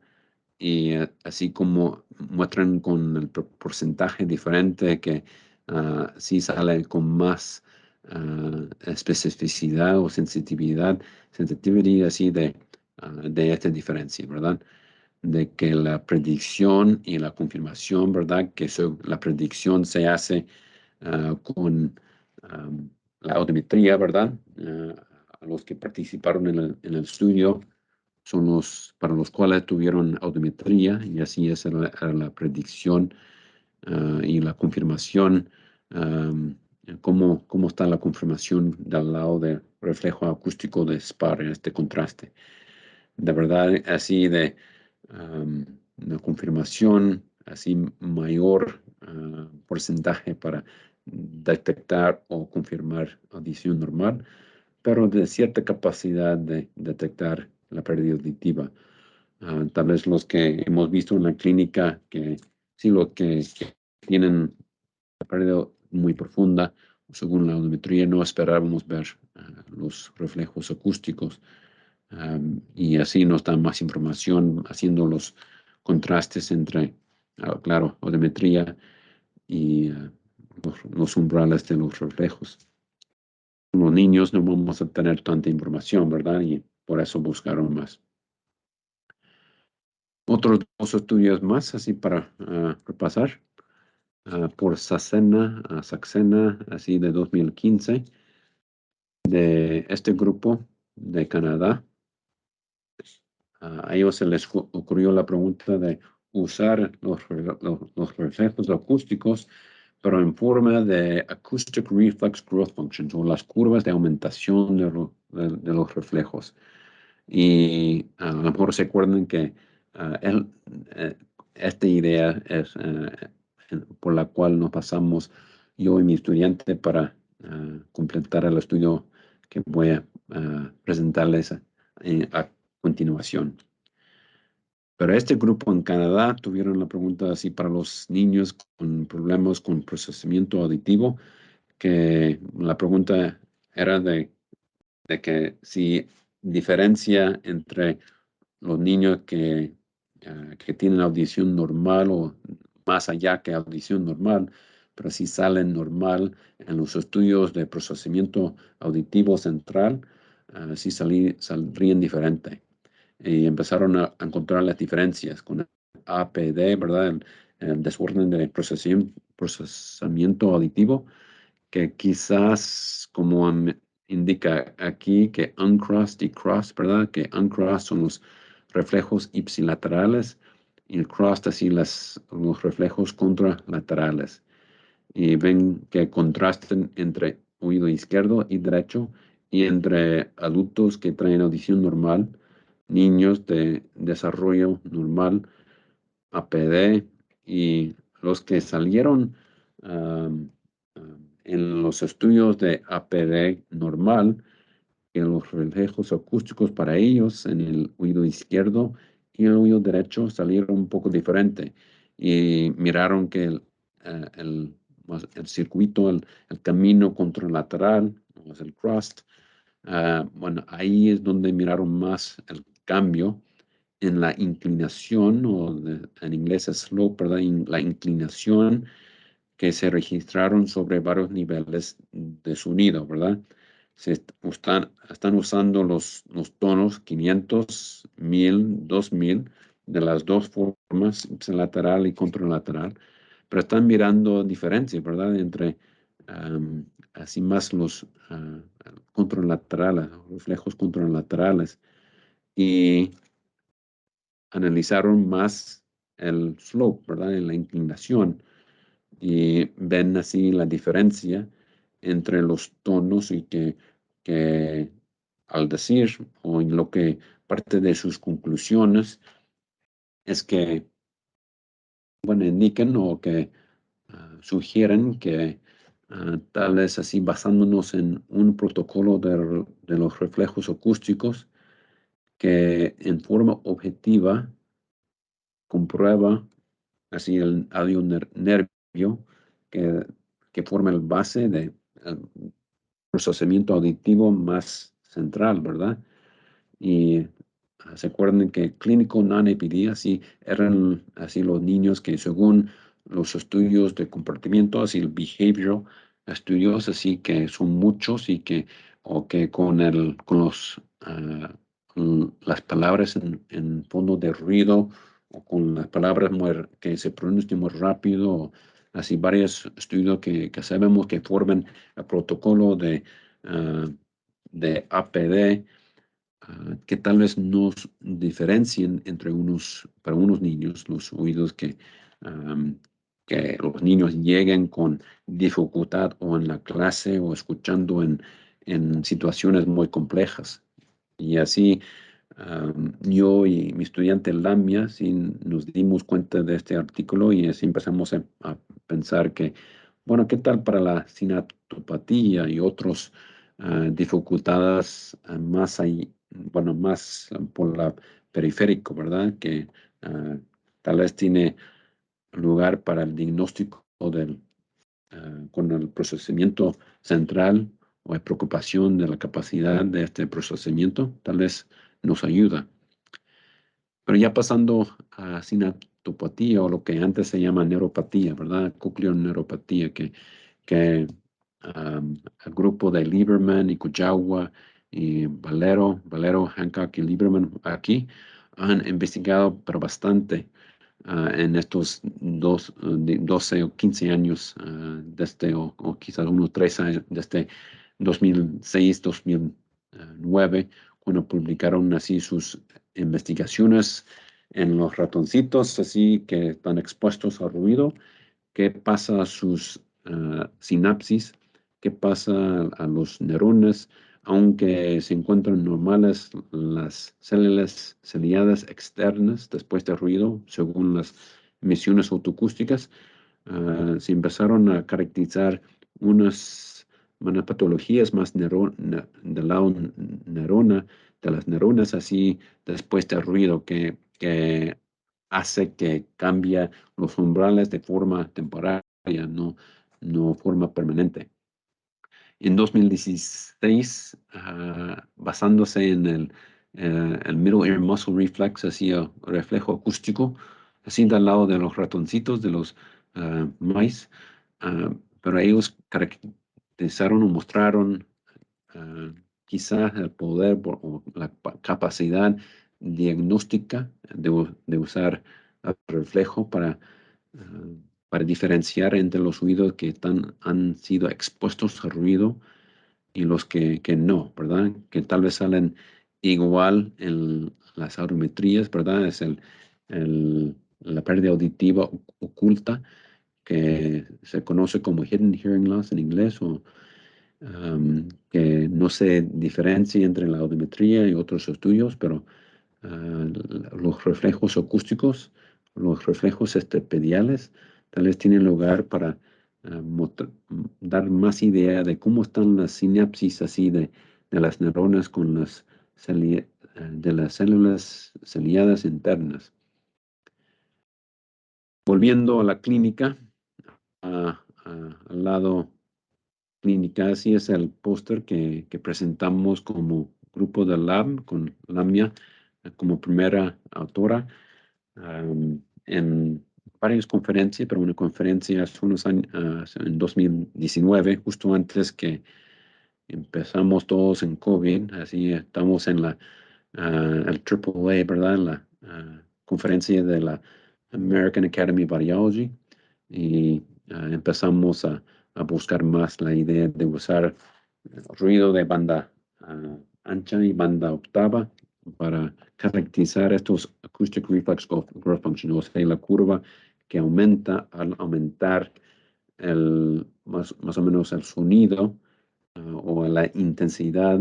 y así como muestran con el porcentaje diferente que sí sale con más especificidad o sensitividad así de esta diferencia, ¿verdad? De que la predicción y la confirmación, ¿verdad? Que la predicción se hace con la audiometría, ¿verdad? A los que participaron en el estudio son para los cuales tuvieron audiometría y así es la predicción y la confirmación. ¿Cómo está la confirmación del lado del reflejo acústico de SPAR en este contraste? De verdad, así de una confirmación, así mayor porcentaje para detectar o confirmar audición normal, pero de cierta capacidad de detectar la pérdida auditiva. Tal vez los que hemos visto en la clínica, que sí, los que tienen la pérdida muy profunda, según la audiometría, no esperábamos ver los reflejos acústicos. Y así nos dan más información haciendo los contrastes entre, claro, audiometría y los umbrales de los reflejos. Los niños no vamos a tener tanta información, ¿verdad? Y por eso buscaron más. Otros dos estudios más, así para repasar, por Saxena, así de 2015, de este grupo de Canadá. A ellos se les ocurrió la pregunta de usar los reflejos acústicos, pero en forma de Acoustic Reflex Growth Functions, o las curvas de aumentación de los reflejos. Y a lo mejor se acuerdan que esta idea es por la cual nos pasamos yo y mi estudiante para completar el estudio que voy a presentarles a continuación. Pero este grupo en Canadá tuvieron la pregunta así para los niños con problemas con procesamiento auditivo, que la pregunta era de que si diferencia entre los niños que tienen audición normal o más allá que audición normal, pero si salen normal en los estudios de procesamiento auditivo central, sí saldrían diferente. Y empezaron a encontrar las diferencias con APD, ¿verdad? El desorden de procesamiento auditivo, que quizás, como indica aquí, que uncrossed y crossed, ¿verdad? Que uncrossed son los reflejos ipsilaterales y el crossed así los reflejos contralaterales. Y ven que contrasten entre oído izquierdo y derecho y entre adultos que traen audición normal, niños de desarrollo normal, APD, y los que salieron en los estudios de APD normal, que los reflejos acústicos para ellos en el oído izquierdo y el oído derecho salieron un poco diferente y miraron que el circuito, el camino contralateral, el crust, bueno, ahí es donde miraron más el cambio en la inclinación, en inglés es slope, ¿verdad? La inclinación que se registraron sobre varios niveles de sonido, ¿verdad? Están usando los tonos 500, 1000, 2000 de las dos formas, lateral y contralateral, pero están mirando diferencias, ¿verdad? Entre así más los contralaterales, reflejos contralaterales, y analizaron más el slope, ¿verdad? En la inclinación, y ven así la diferencia entre los tonos y que al decir o en lo que parte de sus conclusiones es que, bueno, indican o que sugieren que tal vez así basándonos en un protocolo de los reflejos acústicos que en forma objetiva comprueba así el audionervio que forma el base de procesamiento auditivo más central, ¿verdad? Y se acuerdan que clínico non-APD, así eran así los niños que según los estudios de comportamiento, así el behavioral estudios, así que son muchos y que, o que con las palabras en fondo de ruido o con las palabras que se pronuncian muy rápido, así varios estudios que sabemos que forman el protocolo de APD, que tal vez nos diferencien para unos niños, los oídos que los niños lleguen con dificultad o en la clase o escuchando en situaciones muy complejas. Y así yo y mi estudiante Lamia sí nos dimos cuenta de este artículo y así empezamos a pensar que, bueno, ¿qué tal para la sinaptopatía y otras dificultades más ahí, bueno, más por la periférico, ¿verdad? Que tal vez tiene lugar para el diagnóstico con el procesamiento central o hay preocupación de la capacidad de este procesamiento, tal vez nos ayuda. Pero ya pasando a sinaptopatía o lo que antes se llama neuropatía, ¿verdad? Cocleoneuropatía, que el grupo de Lieberman y Kujawa y Valero, Hancock y Lieberman aquí han investigado pero bastante en estos 12 o 15 años, desde, o quizás unos 3 años, desde 2006, 2009, cuando publicaron así sus investigaciones en los ratoncitos, así que están expuestos al ruido, qué pasa a sus sinapsis, qué pasa a los neurones, aunque se encuentran normales las células ciliadas externas después del ruido, según las misiones autoacústicas, se empezaron a caracterizar unas patologías más del lado de las neuronas, así después del ruido que hace que cambie los umbrales de forma temporaria, no forma permanente. En 2016, basándose en el Middle Ear Muscle Reflex, así el reflejo acústico, así del lado de los ratoncitos, de los mice, pero ellos caracterizaron o mostraron quizás el poder o la capacidad diagnóstica de usar el reflejo para diferenciar entre los oídos que han sido expuestos al ruido y los que no, ¿verdad? Que tal vez salen igual en las audiometrías, ¿verdad? Es la pérdida auditiva oculta, que se conoce como hidden hearing loss en inglés, o que no se diferencia entre la audiometría y otros estudios, pero los reflejos acústicos, los reflejos estepediales, tal vez tienen lugar para dar más idea de cómo están las sinapsis así de las neuronas con de las células ciliadas internas. Volviendo a la clínica, al lado clínica, así es el póster que presentamos como grupo de lab, con Lamia como primera autora en varias conferencias, pero una conferencia hace unos años, en 2019, justo antes que empezamos todos en COVID, así estamos en el AAA, ¿verdad? En la conferencia de la American Academy of Audiology, y empezamos a buscar más la idea de usar ruido de banda ancha y banda octava para caracterizar estos acoustic reflex growth function, o sea, la curva que aumenta al aumentar más o menos el sonido o la intensidad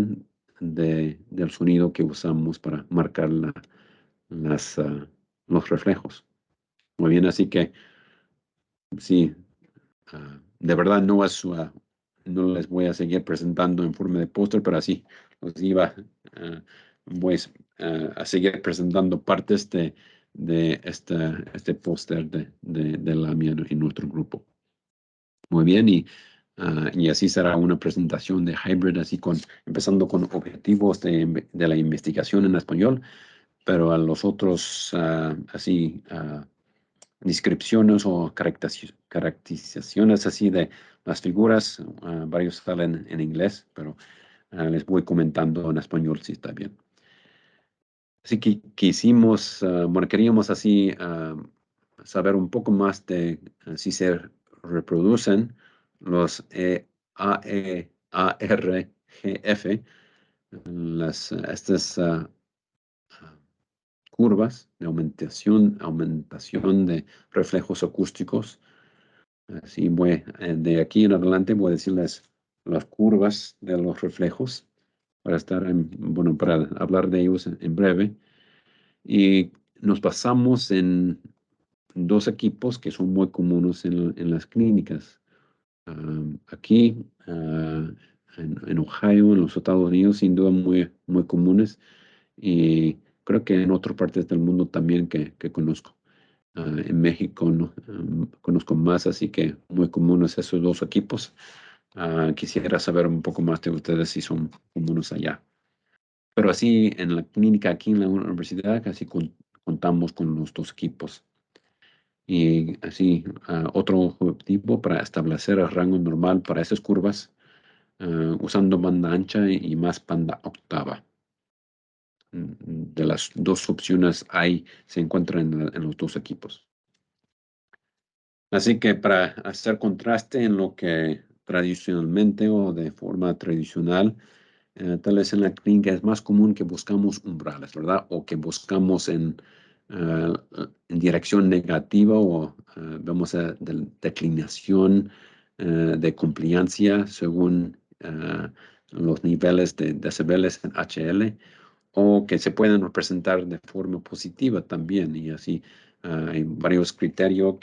del sonido que usamos para marcar los reflejos. Muy bien, así que sí, de verdad no les voy a seguir presentando en forma de póster, pero así los iba pues, a seguir presentando partes de este póster de la mía en nuestro grupo. Muy bien, y así será una presentación de Hybrid, empezando con objetivos de la investigación en español, pero a los otros, descripciones o caracterizaciones así de las figuras, varios salen en inglés, pero les voy comentando en español si está bien. Así que quisimos, queríamos así saber un poco más de si se reproducen los AERGF, estas curvas de aumentación de reflejos acústicos. Así de aquí en adelante voy a decirles las curvas de los reflejos para para hablar de ellos en breve. Y nos basamos en dos equipos que son muy comunes en las clínicas. Aquí en Ohio, en los Estados Unidos, sin duda muy comunes, y creo que en otras partes del mundo también que conozco. En México no, conozco más, así que muy comunes esos dos equipos. Quisiera saber un poco más de ustedes si son comunes allá. Pero así en la clínica aquí en la universidad casi contamos con los dos equipos. Y así otro objetivo para establecer el rango normal para esas curvas usando banda ancha y más banda octava. De las dos opciones se encuentran en los dos equipos. Así que para hacer contraste en lo que tradicionalmente o de forma tradicional, tal vez en la clínica es más común que buscamos umbrales, ¿verdad? O que buscamos en dirección negativa o vemos declinación de compliancia según los niveles de decibeles en HL, o que se pueden representar de forma positiva también. Y así hay varios criterios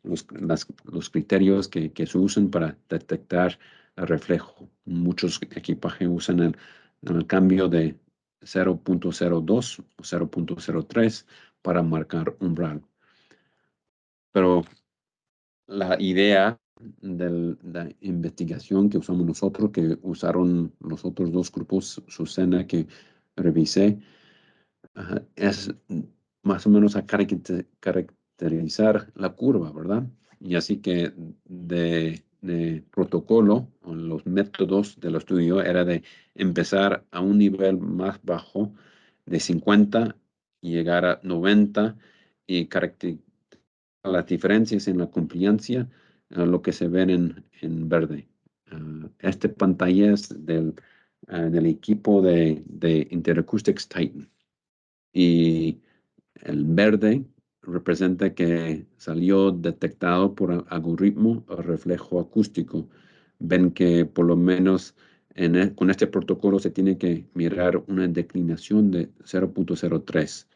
los criterios que se usan para detectar el reflejo. Muchos equipajes usan el cambio de 0.02 o 0.03 para marcar umbral. Pero la idea de la investigación que usamos nosotros, que usaron los otros dos grupos, Susana, que revisé, es más o menos a caracterizar la curva, ¿verdad? Y así que de protocolo, o los métodos del estudio era de empezar a un nivel más bajo de 50 y llegar a 90 y caracterizar las diferencias en la compliancia, lo que se ven en verde. Este pantalla es del equipo de Interacoustics Titan. Y el verde representa que salió detectado por algoritmo o reflejo acústico. Ven que por lo menos con este protocolo se tiene que mirar una declinación de 0.03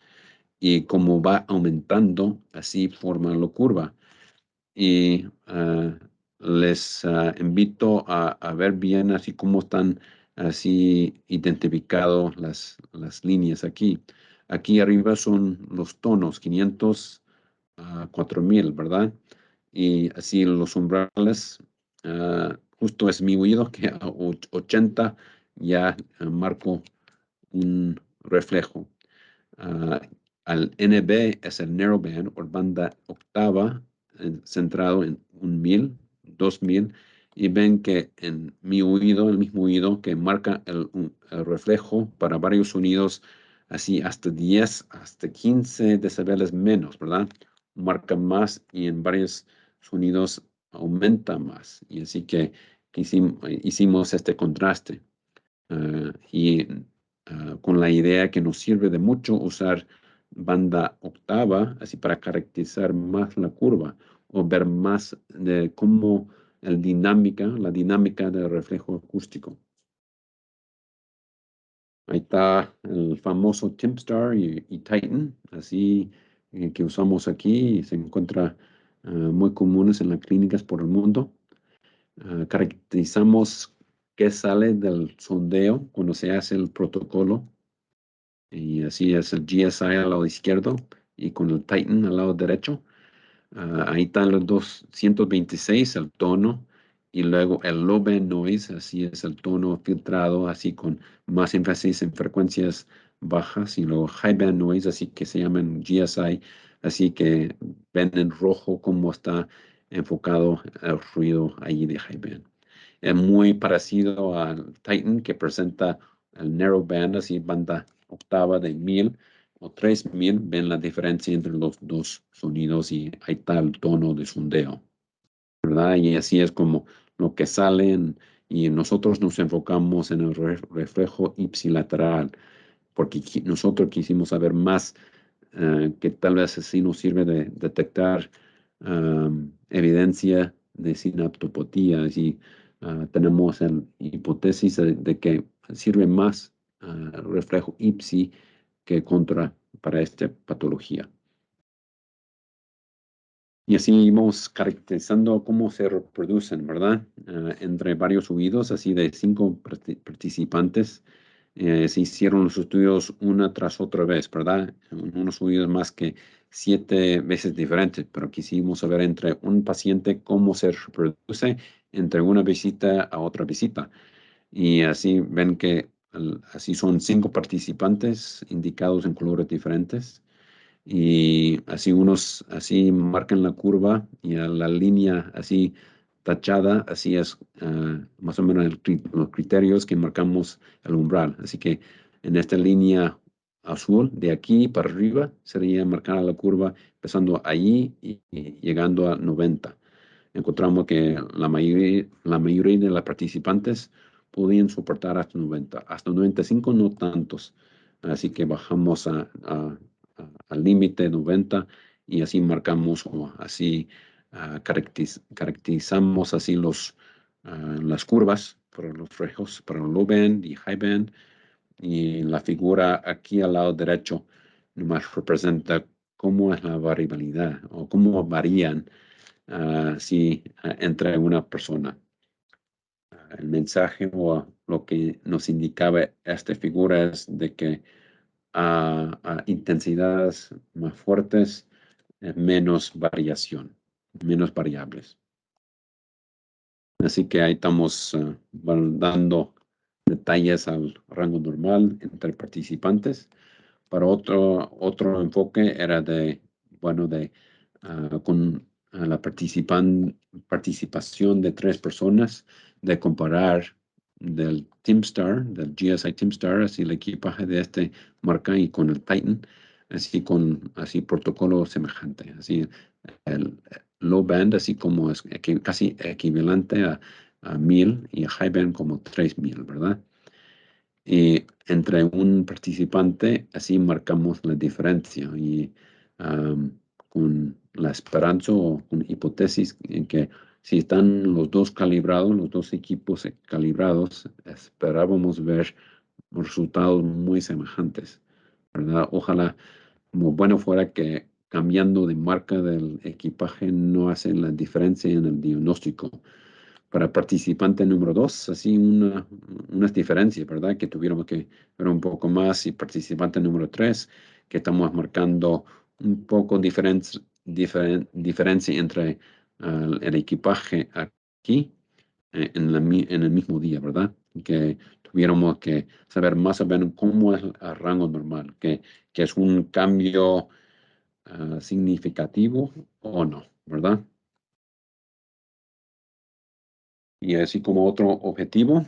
y como va aumentando, así forma la curva. Y les invito a ver bien así cómo están así identificados las líneas aquí. Aquí arriba son los tonos, 500 a 4000, ¿verdad? Y así los umbrales, justo es mi oído que a 80 ya marco un reflejo. Ah, al NB es el narrowband o banda octava, centrado en 1000, 2000, y ven que en mi oído, el mismo oído que marca el reflejo para varios sonidos, así hasta 10, hasta 15 decibeles menos, ¿verdad? Marca más y en varios sonidos aumenta más. Y así que hicimos este contraste. Y con la idea que nos sirve de mucho usar banda octava, así para caracterizar más la curva o ver más de cómo la dinámica del reflejo acústico. Ahí está el famoso Timpstar y Titan, así que usamos aquí y se encuentra muy comunes en las clínicas por el mundo. Caracterizamos qué sale del sondeo cuando se hace el protocolo. Y así es el GSI al lado izquierdo y con el Titan al lado derecho. Ahí están los 226, el tono, y luego el low band noise, así es el tono filtrado, así con más énfasis en frecuencias bajas, y luego high band noise, así que se llaman GSI, así que ven en rojo cómo está enfocado el ruido ahí de high band. Es muy parecido al Titan que presenta el narrow band, así banda octava de 1000 o 3000, ven la diferencia entre los dos sonidos y ahí está el tono de sondeo, ¿verdad? Y así es como lo que salen y nosotros nos enfocamos en el reflejo ipsilateral porque nosotros quisimos saber más que tal vez así nos sirve de detectar evidencia de sinaptopatía. Así tenemos la hipótesis de que sirve más reflejo IPSI que contra para esta patología. Y así íbamos caracterizando cómo se reproducen, ¿verdad? Entre varios oídos, así de 5 participantes, se hicieron los estudios una tras otra vez, ¿verdad? En unos oídos más que 7 veces diferentes, pero quisimos saber entre un paciente cómo se reproduce entre una visita a otra visita. Y así ven que así son 5 participantes indicados en colores diferentes y así unos así marcan la curva y a la línea así tachada, así es más o menos los criterios que marcamos el umbral. Así que en esta línea azul de aquí para arriba sería marcar la curva empezando allí y llegando a 90. Encontramos que la mayoría de los participantes podían soportar hasta 90, hasta 95 no tantos. Así que bajamos al límite 90 y así marcamos o así caracterizamos así las curvas para los reflejos, para el low band y high band. Y la figura aquí al lado derecho nomás representa cómo es la variabilidad o cómo varían entre una persona. el mensaje o lo que nos indicaba esta figura es de que a intensidades más fuertes, menos variación, menos variables. Así que ahí estamos dando detalles al rango normal entre participantes. Para otro enfoque era con la participación de 3 personas, de comparar del TeamStar, del GSI TeamStar, así el equipaje de este marca y con el Titan, así protocolo semejante, así el low band, así como es casi equivalente a 1000 y a high band como 3000, ¿verdad? Y entre un participante, así marcamos la diferencia y con la esperanza o con hipótesis en que si están los dos calibrados, los dos equipos calibrados, esperábamos ver resultados muy semejantes, ¿verdad? Ojalá, como bueno fuera que cambiando de marca del equipaje no hace la diferencia en el diagnóstico. Para participante número 2, así unas diferencias, ¿verdad? Que tuviéramos que ver un poco más. Y participante número 3, que estamos marcando un poco diferencia entre el equipaje aquí en el mismo día, ¿verdad? Que tuviéramos que saber más o menos cómo es el rango normal, que es un cambio significativo o no, ¿verdad? Y así como otro objetivo,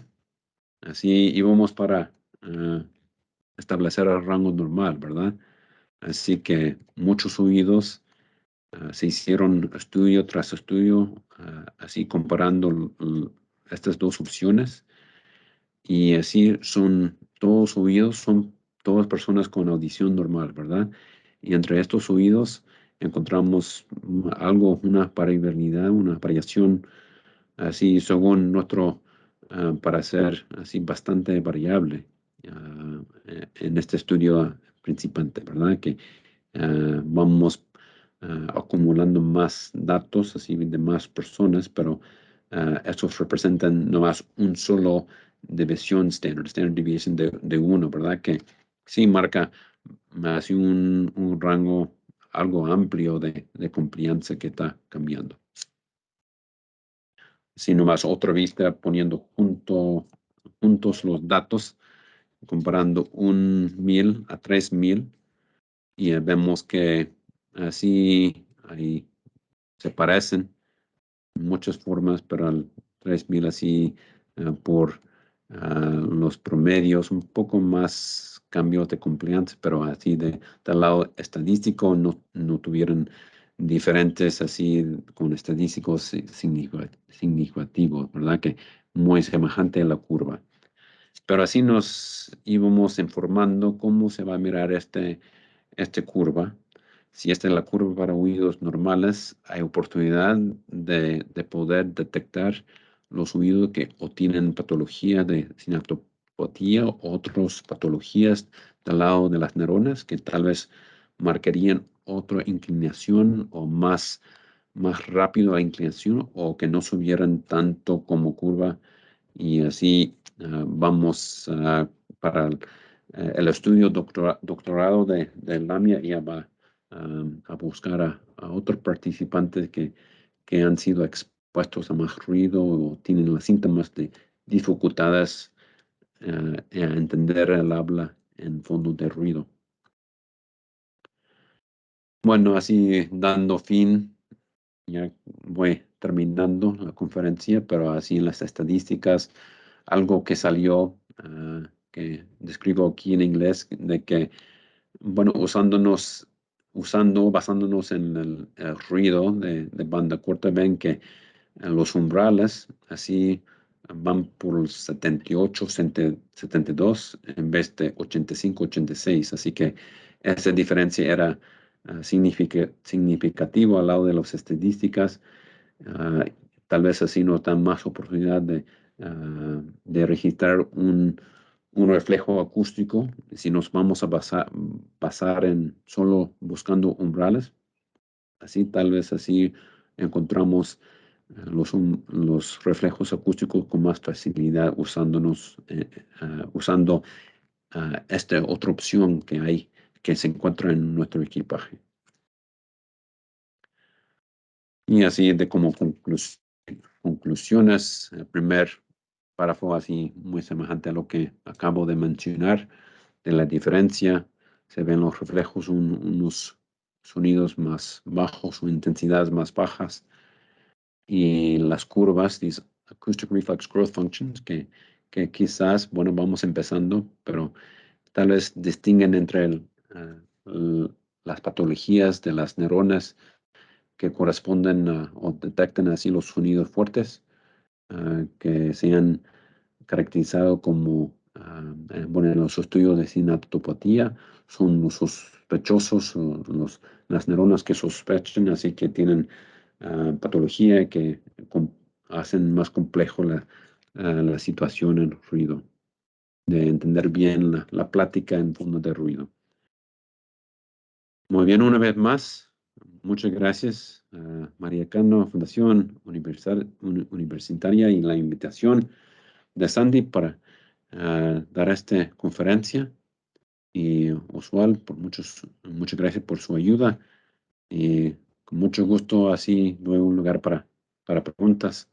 así íbamos para establecer el rango normal, ¿verdad? Así que muchos oídos se hicieron estudio tras estudio, así comparando estas dos opciones. Y así son todos oídos, son todas personas con audición normal, ¿verdad? Y entre estos oídos encontramos una variabilidad, una variación así según nuestro parecer, así bastante variable en este estudio principante, ¿verdad? Que vamos acumulando más datos, así de más personas, pero estos representan nomás un solo deviación standard deviation de uno, ¿verdad? Que sí marca así un rango algo amplio de compliance que está cambiando. Sino más otra vista poniendo juntos los datos, comparando 1000 a 3000 y vemos que así ahí se parecen en muchas formas, pero al 3000 así por los promedios, un poco más cambios de compliance, pero así del lado estadístico no tuvieron diferentes así con estadísticos significativos, ¿verdad? Que muy semejante a la curva. Pero así nos íbamos informando cómo se va a mirar esta curva. Si esta es la curva para oídos normales, hay oportunidad de poder detectar los oídos que o tienen patología de sinaptopatía o otras patologías del lado de las neuronas que tal vez marcarían otra inclinación o más rápido la inclinación o que no subieran tanto como curva y así vamos para el estudio doctorado de Lamia y va a buscar a otros participantes que han sido expuestos a más ruido o tienen los síntomas de dificultades a entender el habla en fondo de ruido. Bueno, así dando fin, ya voy terminando la conferencia, pero así en las estadísticas, algo que salió, que describo aquí en inglés, de que, bueno, basándonos en el ruido de banda corta, ven que los umbrales así van por 78, 72 en vez de 85, 86. Así que esa diferencia era significativa al lado de las estadísticas. Tal vez así nos dan más oportunidad de registrar un reflejo acústico si nos vamos a basar en solo buscando umbrales. Así tal vez así encontramos los reflejos acústicos con más facilidad usando esta otra opción que hay, que se encuentra en nuestro equipaje. Y así de como conclusiones, el primer párrafo así muy semejante a lo que acabo de mencionar, de la diferencia, se ven los reflejos, unos sonidos más bajos o intensidades más bajas, y las curvas, these acoustic reflex growth functions, que quizás, bueno, vamos empezando, pero tal vez distinguen entre las patologías de las neuronas que corresponden o detectan así los sonidos fuertes, que se han caracterizado como, bueno, en los estudios de sinaptopatía, son los sospechosos, las neuronas que sospechan, así que tienen patología que hacen más complejo la situación en ruido, de entender bien la plática en fondo de ruido. Muy bien, una vez más, muchas gracias a María Cano, Fundación Universitaria, y la invitación de Sandy para dar esta conferencia. Y Oswald, muchas gracias por su ayuda. Y con mucho gusto, así doy un lugar para preguntas,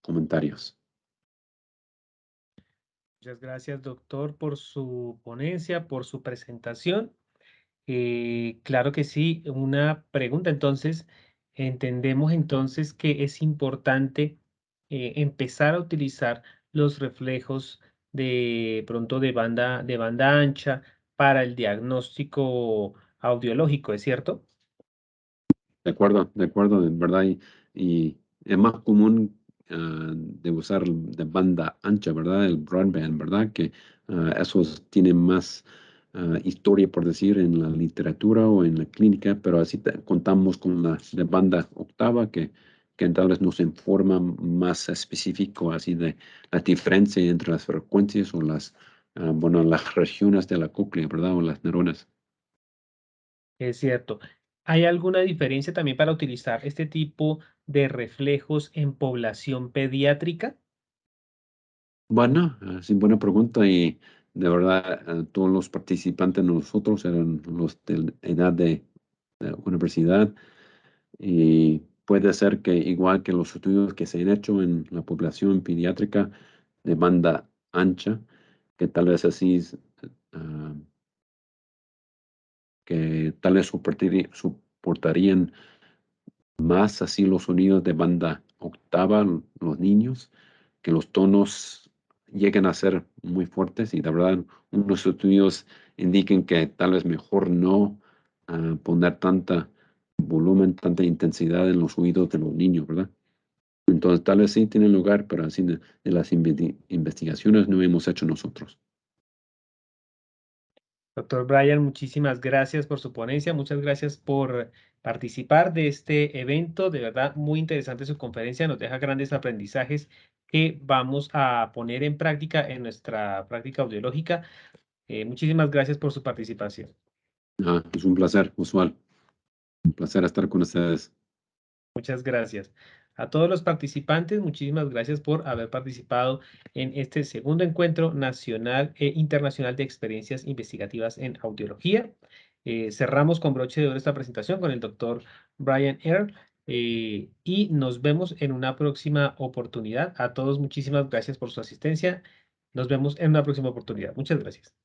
comentarios. Muchas gracias, doctor, por su ponencia, por su presentación. Claro que sí, una pregunta. Entonces, entendemos entonces que es importante empezar a utilizar los reflejos de pronto de banda ancha para el diagnóstico audiológico, ¿es cierto? De acuerdo, en verdad. Y es más común de usar de banda ancha, ¿verdad? El broadband, ¿verdad? Que esos tienen más historia, por decir, en la literatura o en la clínica, pero así contamos con la de banda octava, que tal vez nos informa más específico, así de la diferencia entre las frecuencias o bueno, las regiones de la cóclea, ¿verdad? O las neuronas. Es cierto. ¿Hay alguna diferencia también para utilizar este tipo de reflejos en población pediátrica? Bueno, sí, buena pregunta, y de verdad todos los participantes nosotros eran los de edad de universidad, y puede ser que igual que los estudios que se han hecho en la población pediátrica de banda ancha, que tal vez ah, que tal vez soportarían más así los sonidos de banda octava, los niños, que los tonos lleguen a ser muy fuertes, y de verdad unos estudios indiquen que tal vez mejor no poner tanta volumen, tanta intensidad en los oídos de los niños, ¿verdad? Entonces tal vez sí tiene lugar, pero así de las investigaciones no hemos hecho nosotros. Doctor Brian, muchísimas gracias por su ponencia, muchas gracias por participar de este evento. De verdad, muy interesante su conferencia, nos deja grandes aprendizajes que vamos a poner en práctica en nuestra práctica audiológica. Muchísimas gracias por su participación. Es un placer, usual. Un placer estar con ustedes. Muchas gracias. A todos los participantes, muchísimas gracias por haber participado en este segundo encuentro nacional e internacional de experiencias investigativas en audiología. Cerramos con broche de oro esta presentación con el doctor Brian Earl, y nos vemos en una próxima oportunidad. A todos, muchísimas gracias por su asistencia. Nos vemos en una próxima oportunidad. Muchas gracias.